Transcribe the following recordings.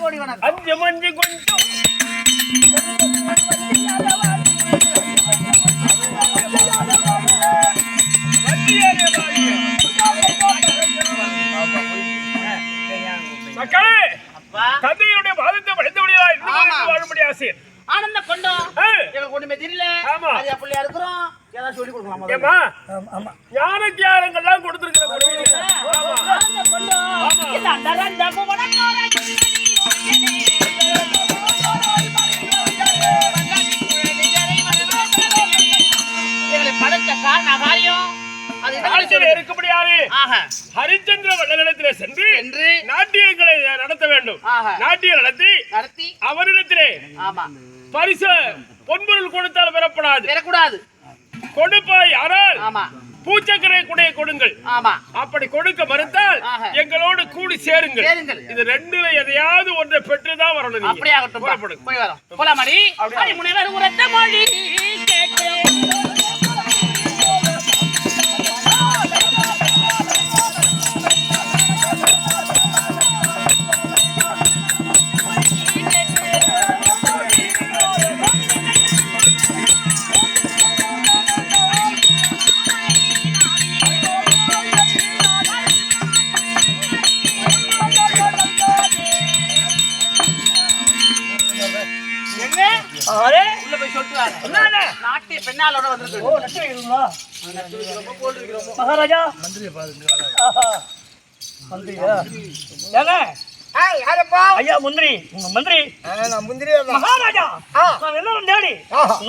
கோடி வணக்கம். அஞ்சு மஞ்சு கொஞ்சம் மக்களே, தந்தையுடைய பாதத்தை படைத்தபடியால் வாழும்படி ஆசை. ஆனந்த கொண்டோம் எங்களுக்கு ஒண்ணுமே தெரியல. அது பிள்ளையா இருக்கிறோம், ஏதாவது சொல்லி கொடுக்கலாம். யாருக்கு யாருங்கெல்லாம் கொடுத்துருக்கிற படைத்த காரண காரியம் இருக்கும்படியாரு ஹரிச்சந்திர வண்ணனிடத்திலே சென்று நாட்டியங்களை நடத்த வேண்டும். நாட்டியம் நடத்தி அவரிடத்திலே பரிசு பொன்பொருள் கொடுத்தால் பெறக்கூடாது. கொடுப்பாய் யாரால் பூச்சக்கரை குடைய கொடுங்கள். அப்படி கொடுக்க மறுத்தால் எங்களோடு கூடி சேருங்கள். இது ரெண்டுல எதையாவது ஒன்றை பெற்றுதான் வரணும். அப்படியாகட்டும், போய் வரோம். போலாமடி முனைவர் உரத்த மொழி நாட்டிய பெண்ணாலோட வந்திருக்கு. மகாராஜா ஐயா மந்திரி மகாராஜா எல்லாரும் தேடி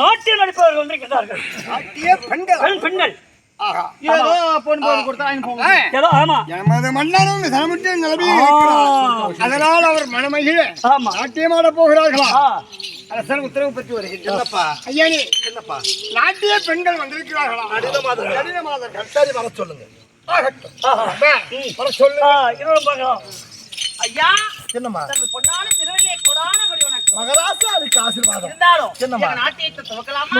நாட்டியம் நடிப்பவர்கள் வந்திருக்கிறார்கள். பெண்கள் அதனால் அவர் மனமகிழ நாட்டியமாட போகிறார்களா? அரசன் உத்தரவு பெற்று வருகிறேன். ஐயானே, நாட்டிய பெண்கள் வந்திருக்கிறார்களா? வர சொல்லுங்க. ஐயா, பொன்னான திருவள்ளியை கொடான கொடி வணக்கம். மகராசா அதுக்கு ஆசீர்வாதம் இருந்தாலும் நாட்டியத்தை துவக்கலாமா?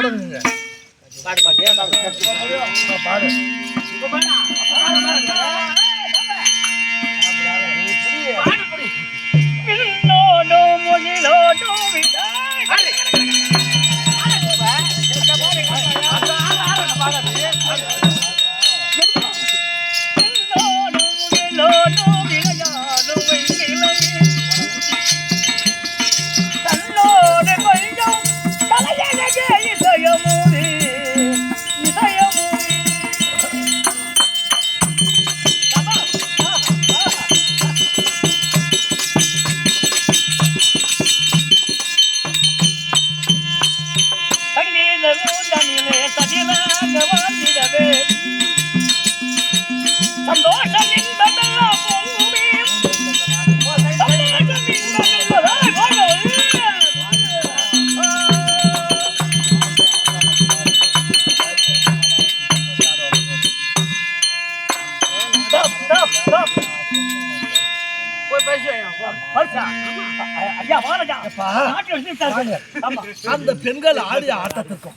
அந்த பெண்கள் ஆடிய ஆட்டத்திற்கும்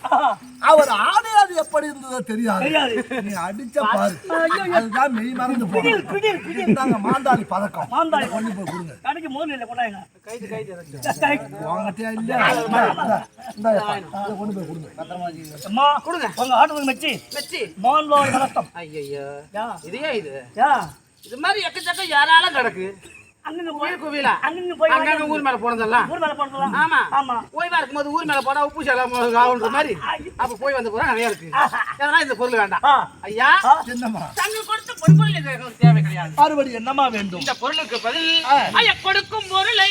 அவர் ஆடியது எப்படி இருந்ததோ தெரியாது. நீ அடிச்ச பாரு, அதுதான் மெய் மறந்து போனாங்க. மாந்தாளி பதக்கம் கொண்டு போய் கொடுங்க. வாங்கட்டியா இல்லையா? கொண்டு போய் கொடுங்க. இது மாதிரி எக்கச்சக்க யாராலும் கிடக்கு. ஊர் மேல போனதெல்லாம் ஓய்வா இருக்கும்போது ஊர் மேல போனா உப்பு சேலம் மாதிரி அப்ப போய் வந்த போறா நிறைய இருக்கு. அதனால இந்த பொருள் வேண்டாம். ஐயா, தங்கள் கொடுத்த பொருள் தேவை கிடையாது. மறுபடி என்னமா வேண்டும்? இந்த பொருளுக்கு பதில் ஐயா கொடுக்கும் பொருளை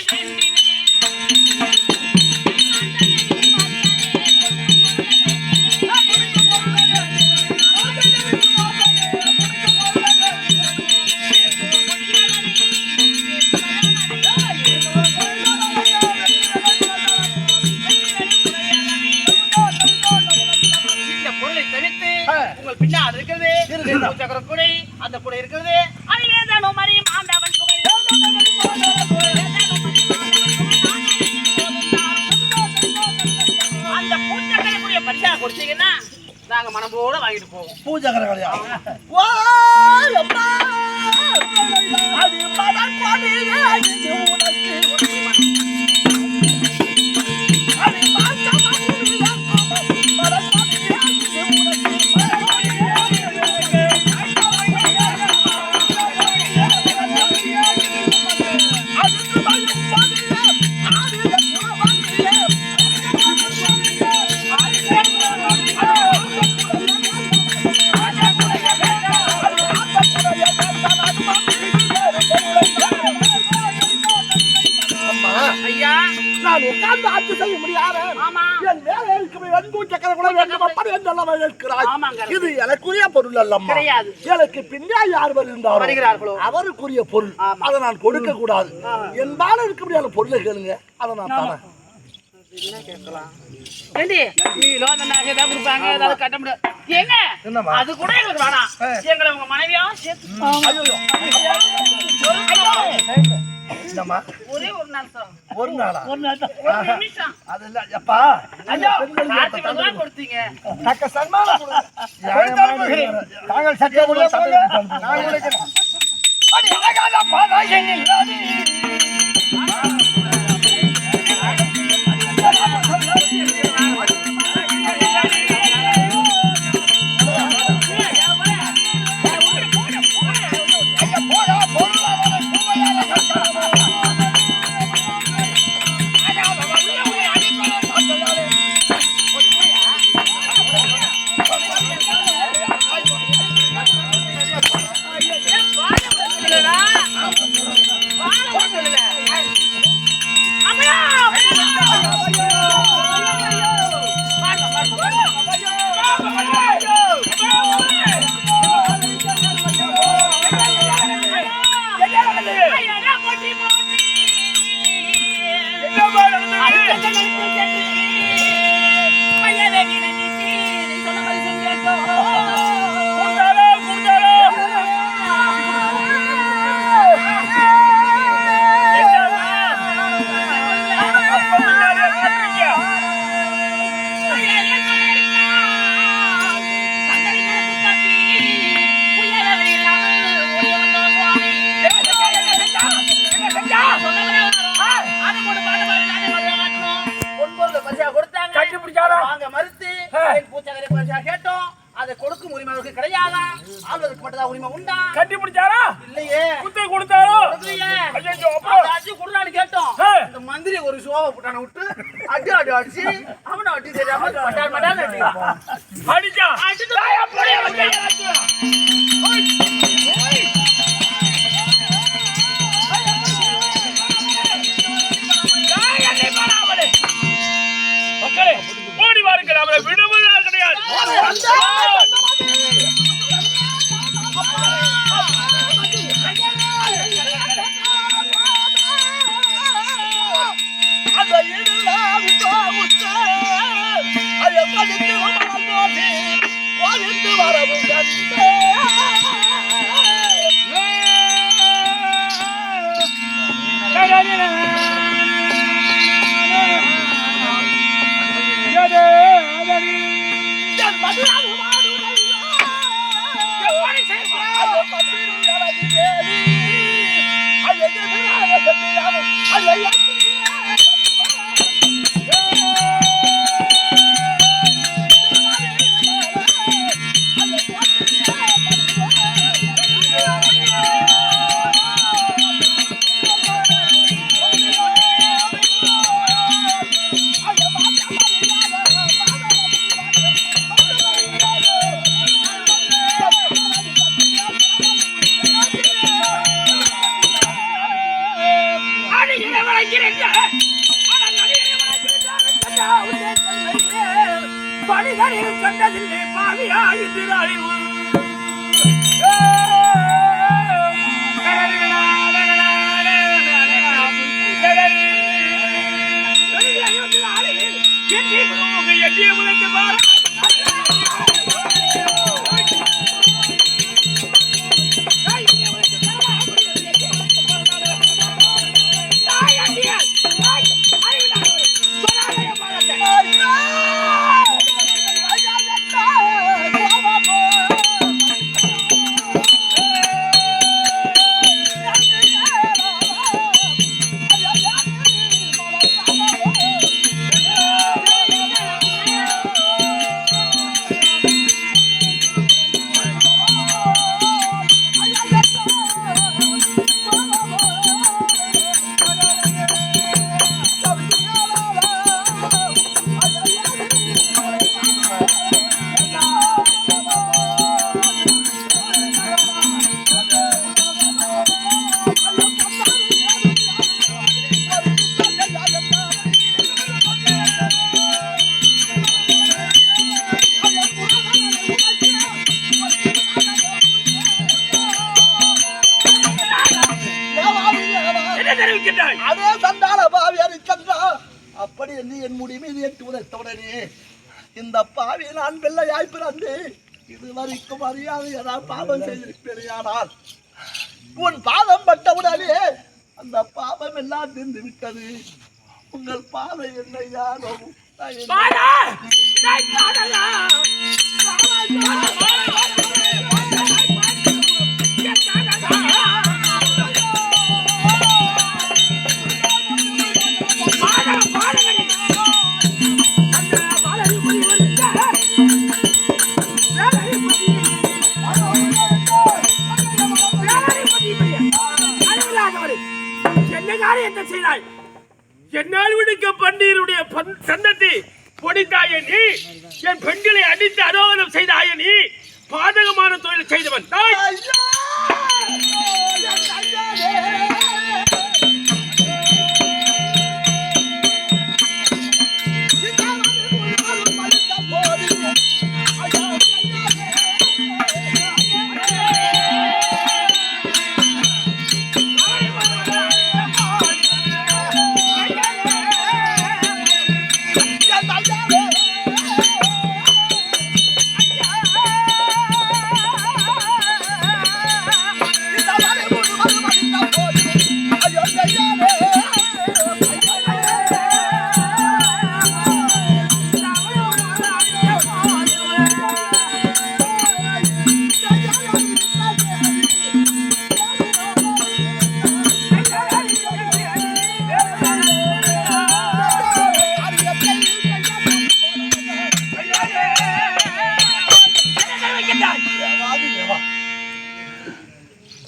குடை, அந்த குடை இருக்கிறது. அந்த பூச்சக்கரைக்குரிய பரிசா கொடுத்தீங்கன்னா நாங்க மனம்போட வாங்கிட்டு போவோம். பூஜக்கரை கடையா? நான் உட்கார்ந்து ஆட்சி செய்ய முடியாது. ஆமா. என் மேலே இருக்கிற வெண்பூ சக்கர கூட வேண்டும் அப்படி என்றெல்லாம் இருக்கிறாய். ஆமாங்க. இது எனக்குரிய பொருள் அல்லம்மா. கிடையாது. எனக்கு பின்னே யார் வருகிறார்களோ அவருக்குரிய பொருள். அதை நான் கொடுக்க கூடாது. என்பால இருக்க முடியாத பொருளை கேளுங்க, அதை நான் தரேன். என்ன கேட்கலாம்? ஏண்டி நீலோ அந்த நகை தான் கொடுப்பாங்க, ஏதாவது கட்ட முடியாது. ஏங்க என்னம்மா? அது கூட எங்களுக்கு வேணாம். எங்களை உங்க மனைவியா சேர்த்து என்னம்மா? ஒரே ஒரு நாள் சார். ஒரு நாளா? ஒரு நாள் தான். ஒரு நிமிஷம். அது இல்ல அப்பா. ஐயோ, பெண்களுக்கு ஆட்சி பங்கெல்லாம் கொடுத்தீங்க. தக்க சன்மானம் கொடுங்க. தாங்கள் சத்தியம் உள்ள போங்க. நான் கொடுக்கிறேன். அடி அழகான பாதாயனில் உரிமை உண்டா? கட்டி பிடிச்சாரா? இல்லையே. குத்தை கொடுத்தாரோ? குடுறான்னு கேட்டோம். இந்த மந்திரி ஒரு ஷோவை போட்டான விட்டு அடி அடி அடிச்சு அவனை அடி தெரியாம மட்டால் மட்டால் அடிச்சா மக்களே ஓடி வாருங்கள், அவரை விடுவதா கிடையாது. பணிகளில் கண்டதில்லை பாவியாயிரு எட்டிய முதற்கு பார செய்தாய்? அதே சண்டால பாவி அரிச்சந்திரா அப்படி நீ என் முடி மீது எட்டு உரைத்தவுடனே இந்த பாவி நான் பிள்ளையாய் பிறந்து இதுவரைக்கும் அறியாது ஏதாவது பாவம் செய்திருப்பேனால் உன் பாதம் பட்டவுடனே அந்த பாவம் எல்லாம் தீர்ந்து விட்டது. உங்கள் பாதை என்ன யாரோ என்னால் விடுக்க பன்னீருடைய சந்தத்தை பொடித்தாய நீ, என் பெண்களை அடித்து அரோகணம் செய்தாய நீ, பாதகமான தொழில் செய்தவன்.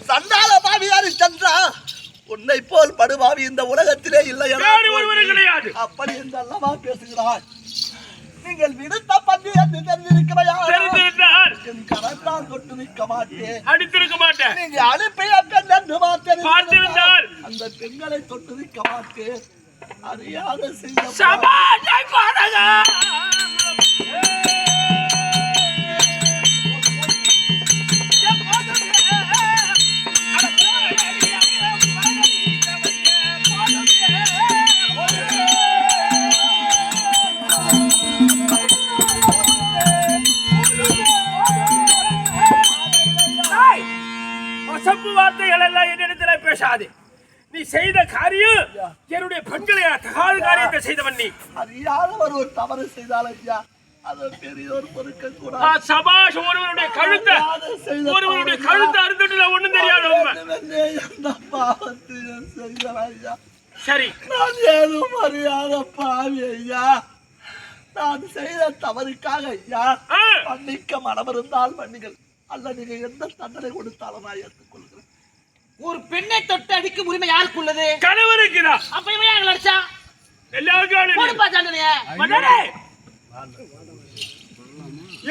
சண்டால பாவியாரி சந்திரா உன்னை போல் படுபாவி இந்த உலகத்திலே இல்லை கிடையாது. அப்படி என்றல்லவா பேசுகிறாய்? நீங்கள் விடுத்த பந்தி என்று தெரிந்திருக்கிறார். என் கரத்தால் தொட்டு நிற்க மாட்டேன், அடித்திருக்க மாட்டேன். நீங்க அனுப்பிய பெண் என்று பார்த்திருந்தால் அந்த பெண்களை தொட்டு நிற்க மாட்டேன். அறியாத செய்த வார்த்தைகள் எல்லாம் என்னிடத்தில் பேசாதே. நீ செய்த காரியம் என்னுடைய பெண்களை தகாத காரியத்தை செய்தவன் நீ. அறியாதவர் ஒரு தவறு செய்தால் ஐயா அது பெரியோர் பொறுக்க கூடாது. சபாஷ், ஒருவருடைய கழுத்தை அறுத்துட்டு ஒண்ணும் தெரியாது. சரி, நான் ஏதும் அறியாத பாவி ஐயா. நான் செய்த தவறுக்காக ஐயா மன்னிக்க மனம் இருந்தால் மன்னிகள், அல்ல நீங்க எந்த தண்டனை கொடுத்தாலும் நான் ஏற்றுக்கொள்கிறேன். ஒரு பெண்ணை தொட்டு அடிக்கும் உரிமை யாருக்கு உள்ளது? கணவருக்கு தான். அப்ப இவன் எங்களை அடிச்சா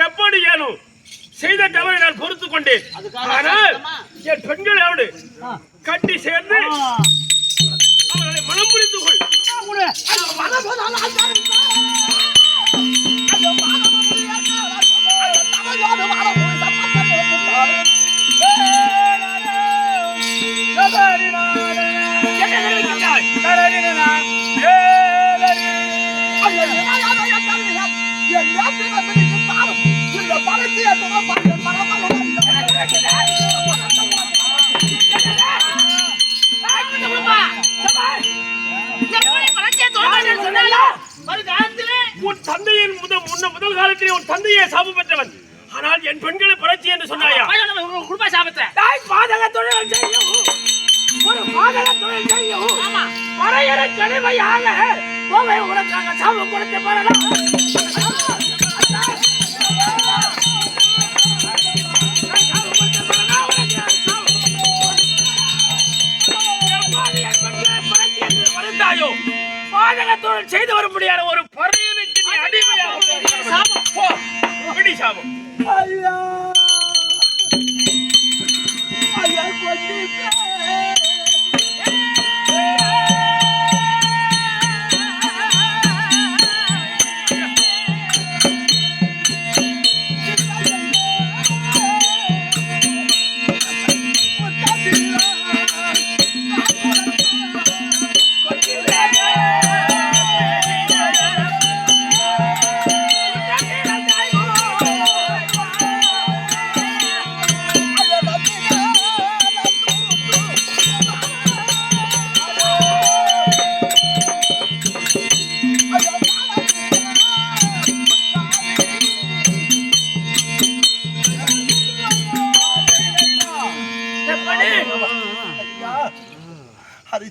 எப்படி ஏனும் செய்த தவறை நான் பொறுத்துக் கொண்டேன். ஆனால் என் பெண்களோடு கட்டி சேர்ந்து அவர்களை மனம் புரிந்து கொள். உன் தந்தையின் முதல் காலத்திலே உன் தந்தையை சாபம் பெற்றவன். ஆனால் என் பெண்களை புரட்சி என்று சொன்னாயா? குடும்ப சாபத்தை பாதக தொழில் செய்யும், ஒரு பாதக தொழில் செய்யும் வரையறை கடுமையாக கோவை உனக்காக சாபம் கொடுத்து பாரலாம். பாதக தொழில் செய்து வர முடியாத ஒரு பறையனுக்கு நீ அடிமையாக சாபம். ஐயா ஐயா கொஞ்சம்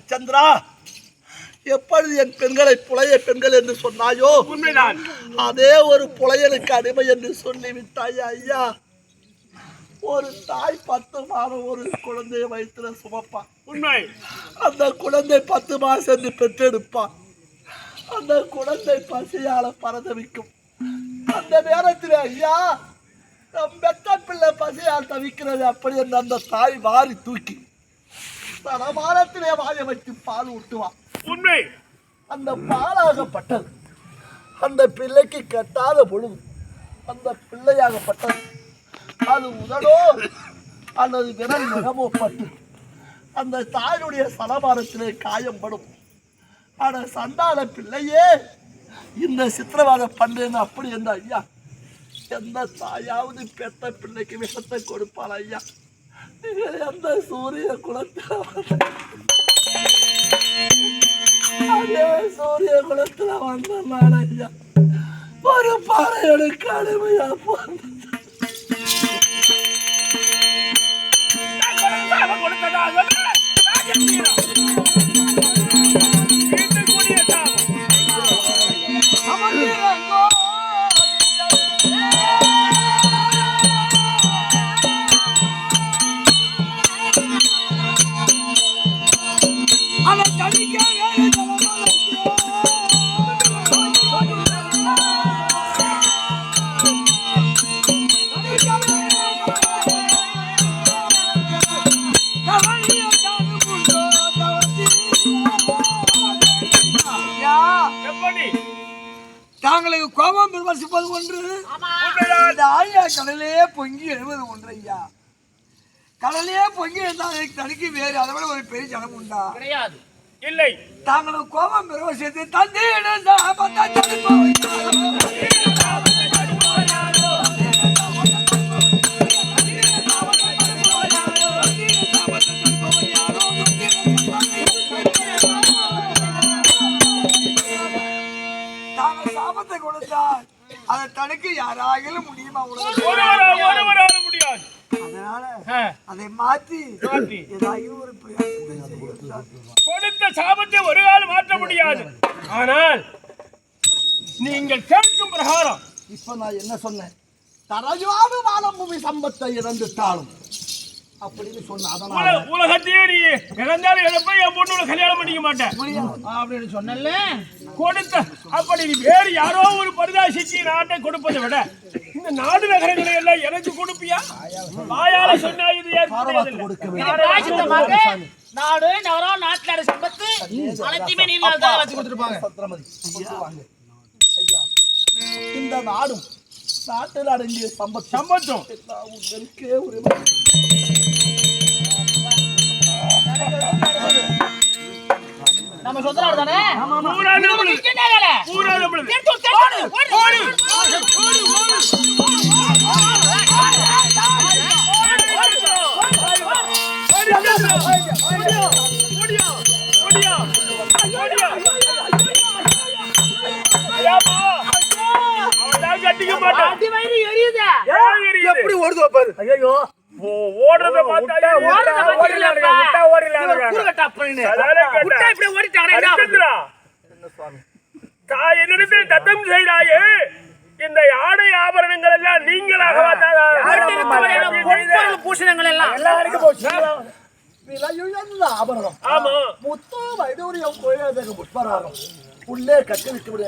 ஹரிச்சந்திரா, எப்பொழுது என் பெண்களை புலைய பெண்கள் என்று சொன்னாயோ உண்மைதான். அதே ஒரு புலையனுக்கு அடிமை என்று சொல்லிவிட்டாய் ஐயா. ஒரு தாய் 10 மாதம் ஒரு குழந்தையை வயிற்றுல சுமப்பான். உண்மை. அந்த குழந்தை 10 மாசம் என்று பெற்றெடுப்பான். அந்த குழந்தை பசியால பரதவிக்கும். அந்த நேரத்தில் ஐயா, நம் பெற்ற பிள்ளை பசியால் தவிக்கிறது அப்படி என்று அந்த தாய் வாரி தூக்கி தரமானத்திலே வாய வைத்து பால் ஊட்டுவான். உண்மை. அந்த பாலாகப்பட்டது அந்த பிள்ளைக்கு கட்டாத பொழுது அந்த பிள்ளையாகப்பட்டது அது உதடோ அல்லது விரல் முகமோ பட்டு அந்த தாயுடைய சலபாரத்திலே காயம்படும். ஆனா சண்டான பிள்ளையே இந்த சித்திரவாதம் பண்றேன்னு அப்படி என்ற ஐயா, எந்த தாயாவது பெற்ற பிள்ளைக்கு விஷத்தை கொடுப்பாள் ஐயா? நீங்கள் எந்த சூரிய குலத்தில் அதே சூரிய குலத்துல வந்தான் ஐயா, ஒரு பாறையனுக்கு அடிமையா போன தாங்களுக்கு கோபம் விமர்சிப்பது ஒன்று, ஆயா கடலே பொங்கி எழுவது ஒன்று ஐயா. கடலே பொங்கி எழுந்தால் தடுக்கி வேறு அதை விட ஒரு பெரிய ஜனம் உண்டா? கிடையாது. இல்லை. தாங்களுக்கு கோபம் விமர்சித்து தந்தை சாபத்தை கொடுத்தால் அதை தடுக்க யாராகிலும் முடியுமா? ஒருவரால் முடியாது. அதனால அதை மாற்றி ஏதாயும் ஒரு கொடுத்த சாபத்தை ஒரு காலம் மாற்ற முடியாது. ஆனால் நீங்கள் கேட்கும் பிரகாரம் இப்ப நான் என்ன சொன்னேன்? தரையாடு வாழும் பூமி சம்பத்தை இழந்துட்டாலும் அப்படின்னு சொன்ன. அதனால உலகத்தையே நீ இழந்தாலும் இழப்ப என் பொண்ணு கல்யாணம் பண்ணிக்க மாட்டேன் அப்படின்னு சொன்னல. கொடுத்த அப்படி நீ வேறு யாரோ ஒரு பரிதாசிக்கு நாட்டை கொடுப்பதை விட இந்த நாடு நகரங்களை எல்லாம் எனக்கு கொடுப்பியா? வாயால சொன்னா இது நாடு நகரம் நாட்டுல சம்பத்து அனைத்துமே நீங்க தான் வச்சு கொடுத்துருப்பாங்க. இந்த நாடும் நாட்டில் அடங்கிய சம்பத்தும் உங்களுக்கே உரிமை. நம்ம சொந்த நாடு தானே. எப்படி ஓடுதோ பாரு. ஐயோ ஓடுறத பார்த்தா என்னிடத்தில் தத்தம் செய்தாயே இந்த ஆடை ஆபரணங்கள் எல்லாம் நீங்களாக பூஷணங்கள் எல்லாம் ஆபரணம். ஆமா. முத்து வைடூரியம் கோயிலுக்கு புஷ்பராகம் உள்ளே கட்டி வைக்கக்கூடிய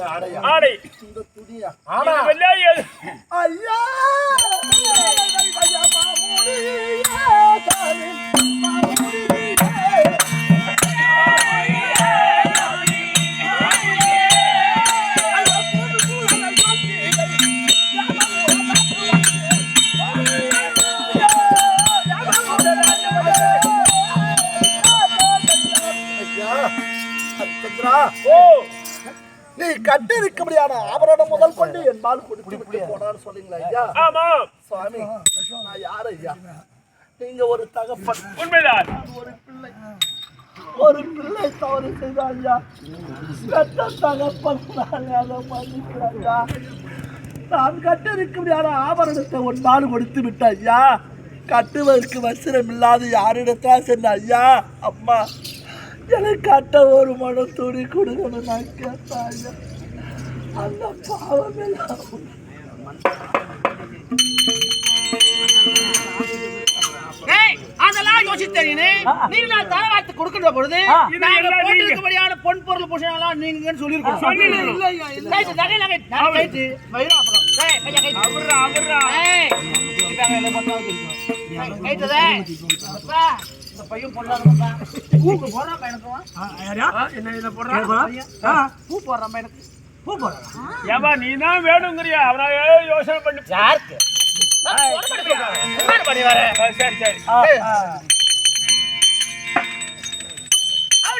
ஆடை இந்த துணியா? ஐயா நீ கட்டி இருக்கபடியான ஆபரணம் முதல் கொண்டு என் பால் குடித்து போனான்னு சொன்னீங்களா ஐயா? சுவாமி, நான் யாரு ஐயா? நீங்க ஒரு தகப்பன். உண்மைதான். ஒரு பிள்ளை தவறு செய்தா ஐயா, பெற்ற தகப்பன் அதை மன்னிக்கிறாயா? நான் கட்டி இருக்கபடியான ஆபரணத்தை ஒரு பால் கொடுத்து விட்ட ஐயா, கட்டுவதற்கு வசனம் இல்லாத யாரிடத்தா சென்ற ஐயா? அம்மா, எனக்கு கட்ட ஒரு மனம் துணி கொடுக்கணும் நான் கேட்டாங்க. அந்த பாவம் எல்லாம் அதெல்லாம் யோசித்தீங்க. நீங்க நான் தரவாத்து கொடுக்கிற பொழுது நாங்க போட்டுக்கபடியான பொன் பொருள் பூஷணம்லாம் நீங்கன்னு சொல்லிருக்கோம். கைட்டு நகை நகை கைட்டு வயிறு அப்புறம் அவர்ரா அவர்ரா இதாங்க என்ன பத்தாவது இருக்கும். கைட்டதே அப்பா இந்த பையன் பொண்ணாதப்பா. பூக்கு போறான் பையனுக்கு. என்ன போடுறா? பூ போடுறான் பையனுக்கு. பூ போடுறான். ஏமா நீ தான் வேணுங்கறியா? அவனா யோசனை பண்ணி யாருக்கு? பண்ணி வர. சரி சரி.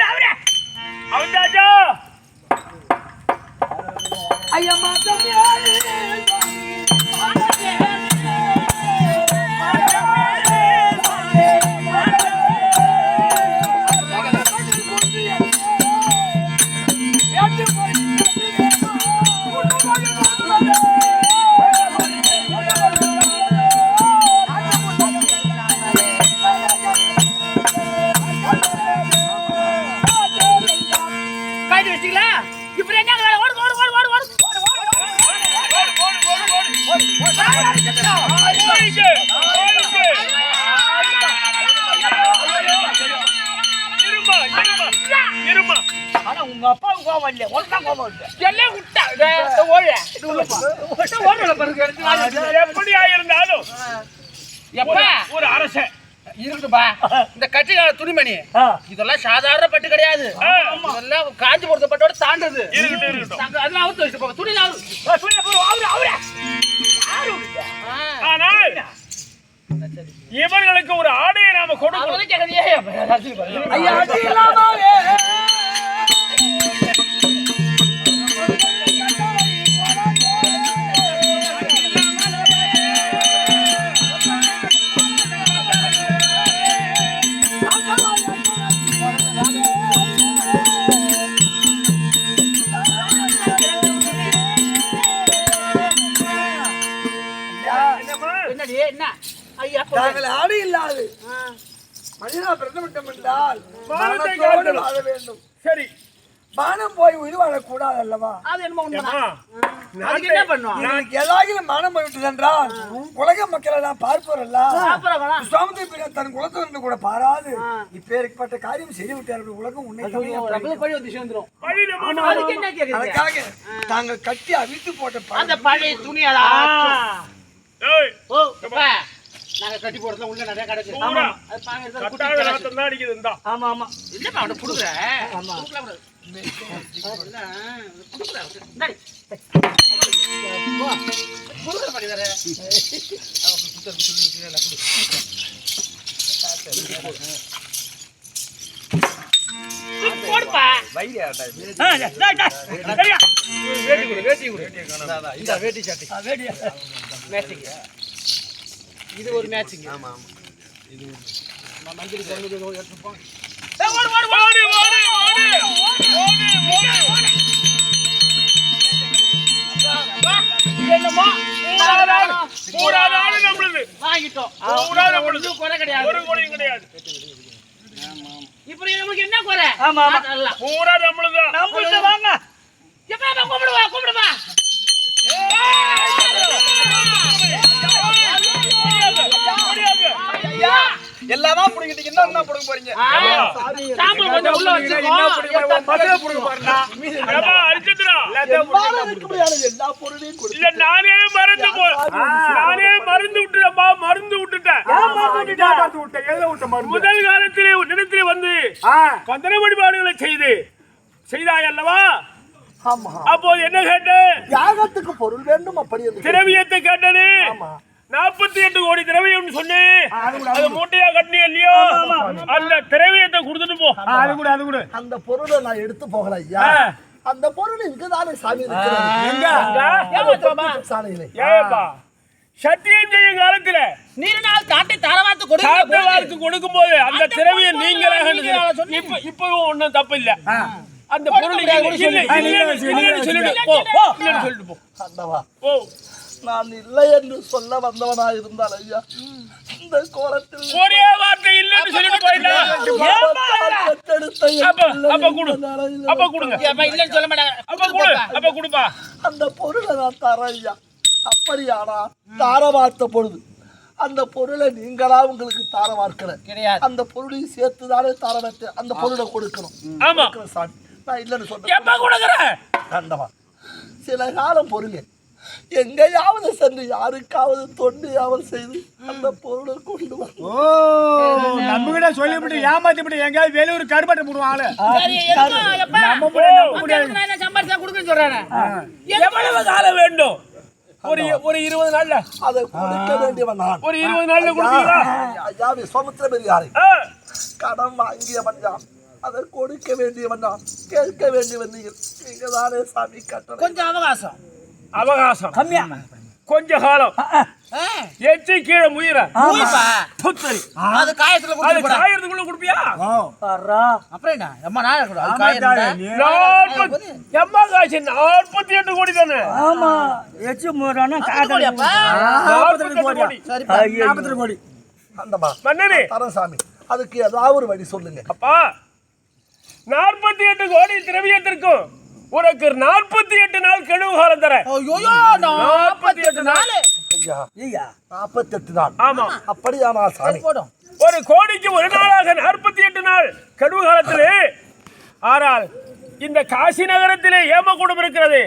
அவரே அவன்தாஜா ஐயா மாதமே உங்க அப்பா கோவம் இல்ல ஒன்னும் கோவம் இல்ல எல்லாம் விட்டா ஓடு ஓடுல பாருங்க எப்படி ஆயிருந்தாலும் எப்பா ஒரு அரசன் இருக்குப்பா. இந்த கட்டிக்கால துணிமணி இதெல்லாம் சாதாரண பட்டு கிடையாது. இதெல்லாம் காஞ்சிபுரத்து பட்டோட தாண்டது. அதெல்லாம் அவுத்து வச்சுட்டு போங்க. துணி ஆனால் இவர்களுக்கு ஒரு ஆடையை நாம கொடுக்கணும். ஐயா அது இல்லாம நாங்கள் ஆடு இல்லாது மனிதா பிரதமட்டம் என்றால் மானத்தோடு வாழ வேண்டும். சரி மானம் போய் உயிர் வாழக்கூடாது அல்லவா? அது என்ன உண்மைதான். அதுக்கு என்ன பண்ணுவோம்? எனக்கு ஏதாவது மானம் போய்விட்டது என்றால் உலக மக்களை நான் பார்ப்போரல்ல சுவாமி பின்னர் தன் குலத்திலிருந்து கூட பாராது இப்பேற்பட்ட காரியம் செய்து விட்டார்கள். உலகம் உன்னை அதுக்காக தாங்கள் கட்டி அவிழ்த்து போட்ட அந்த பழைய துணியாளா நாங்க கட்டி போறதுல உள்ள நிறைய கிடக்கு. ஆமா ஆமா இல்லப்பா அவனை குடுக்குற. ஆமா குடுக்குற பண்ணி தர போடுப்பா வேட்டி சாட்டி மேட்சிங். இது ஒரு மேட்சிங். ஆமா ஆமா இது மந்திரி கொண்டு எடுத்துப்போம். ஓடு ஓடு ஓடு ஓடு என்னமா பூராதான நம்மளுது வாங்கிட்டோம். பூரா நம்மளுது குறை கிடையாது. ஒரு கோடியும் கிடையாது. இப்போ நமக்கு என்ன குறை? ஆமா ஆமா பூரா நம்மளுது. நம்மளுது வாங்க. எப்பா கூப்பிடுவா கூப்பிடுவா. எல்லாமா புடிங்கிட்டீங்கன்னா என்ன புடுங்க போறீங்க? சாம்பல் கொஞ்சம் உள்ள வச்சிருக்கோம். மதுரை புடுங்க பாருடா. ஏமா அரிச்சதுடா. எல்லா பொருளையும் கொடு. இல்ல நானே மறந்து விட்டுட்டேன்ப்பா. மறந்து விட்டுட்டேன். முதல் காலத்திலே நிலத்திலே வந்து கந்தன வழிபாடுகளை செய்தாய் அல்லவா? அப்போ என்ன கேட்ட? யாகத்துக்கு பொருள் வேண்டும் அப்படி என்று திரவியத்தை கேட்டது. 48 கோடி திரவியம் சொன்னேன். அது மூட்டையா கட்டினியா இல்லையோ? அந்த திரவியத்தை கொடுத்துட்டு போ. அது கூட அந்த பொருளை நான் எடுத்து போகல ஐயா. அந்த பொருள் இங்கதானே சாமி ஏப்பா சத்தியம் செய்ய காலத்துல நீர்நாள் காட்டை தரவாத்து கொடுக்கும் போது அந்த திரவியம் நீங்களாக இப்பவும் ஒண்ணும் தப்பு இல்ல. அந்த பொருள் சொல்லிட்டு போ. நான் இல்லை என்று சொல்ல வந்தவனா இருந்தால் ஐயா இந்த கோலத்தில் ஒரே வார்த்தை இல்லைன்னு சொல்லிட்டு போயிட்டா அப்ப கொடுங்க இல்லன்னு சொல்ல மாட்டாங்க. அப்ப கொடுப்பா அந்த பொருளை நான் தரேன் ஐயா. அப்படியானா தார வார்த்த பொழுது அந்த பொருளை நீங்களா உங்களுக்கு தார வார்க்கல கிடையாது. அந்த பொருளையும் சேர்த்துதானே தார வார்த்தை அந்த பொருளை கொடுக்கணும். ஆமா சாமி நான் இல்லைன்னு எப்ப சொல்றேன். கொடுக்குற கண்டவா சில காலம் பொருள் எங்கேயாவது சென்று யாருக்காவது தொண்டியாவது செய்து அந்த பொருளை கொண்டு வர. நம்ம கிட்ட சொல்லிவிட்டு ஏமாத்திவிட்டு எங்கேயாவது வெளியூர் கருப்பட்டை போடுவான் ஆளு. சரி, எதுக்கு எப்ப? மக்களுக்கு நான் என்ன சம்பாதிச்சா கொடுக்குன்னு சொல்றேன். எவ்வளவு காலம் வேண்டும்? ஒரு 20 நாள்ல அதை கொடுக்க வேண்டியவன் நான். ஒரு 20 நாள்ல கொடுத்தீங்களா? ஐயா விஸ்வாமித்திர பெரியாரை கடன் வாங்கியவன் நான். அதை கொடுக்க வேண்டியவன் நான். கேட்க வேண்டியவன் நீங்கள். நீங்க தானே சாமி கட்டணம். கொஞ்சம் அவகாசம். அவகாசம் கம்மியா கொஞ்ச காலம் எச்சி கீழே முயிற ஊய்ப்பா. புத்தரி அது காயத்துல அது கொடுத்து போடா. காயறதுக்குள்ள குடுப்பியா? அப்புறம் என்ன? எம்மா நாள் கூட அது காயத்துல. 48 கோடி தானே? ஆமா எச்சு மூறானா அது கோடியாப்பா? 48 கோடி. சரிப்பா. 40 கோடி. அந்தமா மன்னனே தரேன் சாமி. அதுக்கு ஏதாவது ஒரு வழி சொல்லுங்க. அப்பா 48 கோடி திரவியத்திற்கும் உனக்கு 48 நாள் கெழுவு காலம் தரேன். ஐயோயோ, 48 நாள். ஐயா 48 நாள். ஆமா அப்படியானால் சாமி போடும். ஒரு கோடிக்கு ஒரு நாளாக 48 நாள் கெழுவு காலத்திலே. ஆனால் இந்த காசி நகரத்திலே ஏமக்கூடம் இருக்கிறது.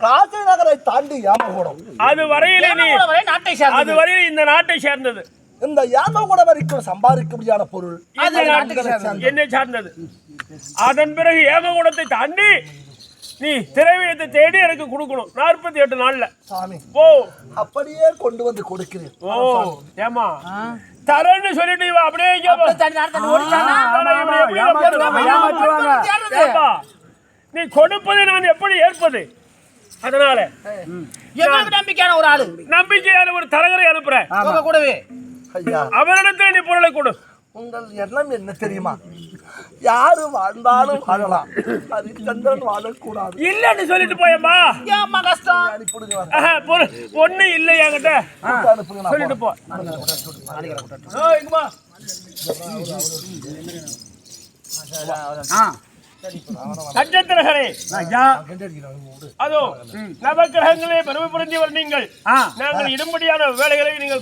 காசி நகரை தாண்டி யாமகூடம். அது வரையிலே நீ ஏமக்கூடம் வரை நாட்டை சார்ந்தது. அது வரையில் இந்த நாட்டை சேர்ந்தது. இந்த யாமகூடம் வரைக்கும் சம்பாதிக்க முடியாத பொருள் இந்த நாட்டுக்கு என்னை சார்ந்தது. அதன் பிறகு ஏமகுடத்தை தாண்டி நீ திரவியத்தை தேடி எனக்கு கொடுக்கணும் 48 நாள்ல. சாமி ஓ அப்படியே கொண்டு வந்து கொடுக்கிறேன். ஓ ஏமா தரேன்னு சொல்லிட்டு இவ அப்படியே இங்க வா. அப்படியே தண்ணி நாடு தண்ணி ஓடிச்சானா? ஏப்பா, நீ கொடுப்பதை நான் எப்படி ஏற்பது? அதனால எங்களுக்கு நம்பிக்கையான ஒரு ஆளு நம்பிக்கையான ஒரு தரகரை அனுப்புறேன். உங்க கூடவே. ஐயா அவரிடத்தில் நீ பொருளை கொடு. உங்கள் எண்ணம் என்ன தெரியுமா? யாரு வாழ்ந்தாலும் வாழலாம், ஹரிச்சந்திரன் வாழக்கூடாது. இல்லன்னு சொல்லிட்டு போயம்மா. ஏம்மா கஷ்டம்? அனுப்பிடுங்க வரேன். பொருள் ஒண்ணு இல்லை என்கிட்ட கொடுத்து அனுப்புங்க நான் சொல்லிட்டு போறேன். போ. இங்க வா. நட்சத்திரகரே அதோ நவக்கிரகங்களே பெருமை புரிந்தவர் நீங்கள். நாங்கள் இடும்படியான வேலைகளை நீங்கள்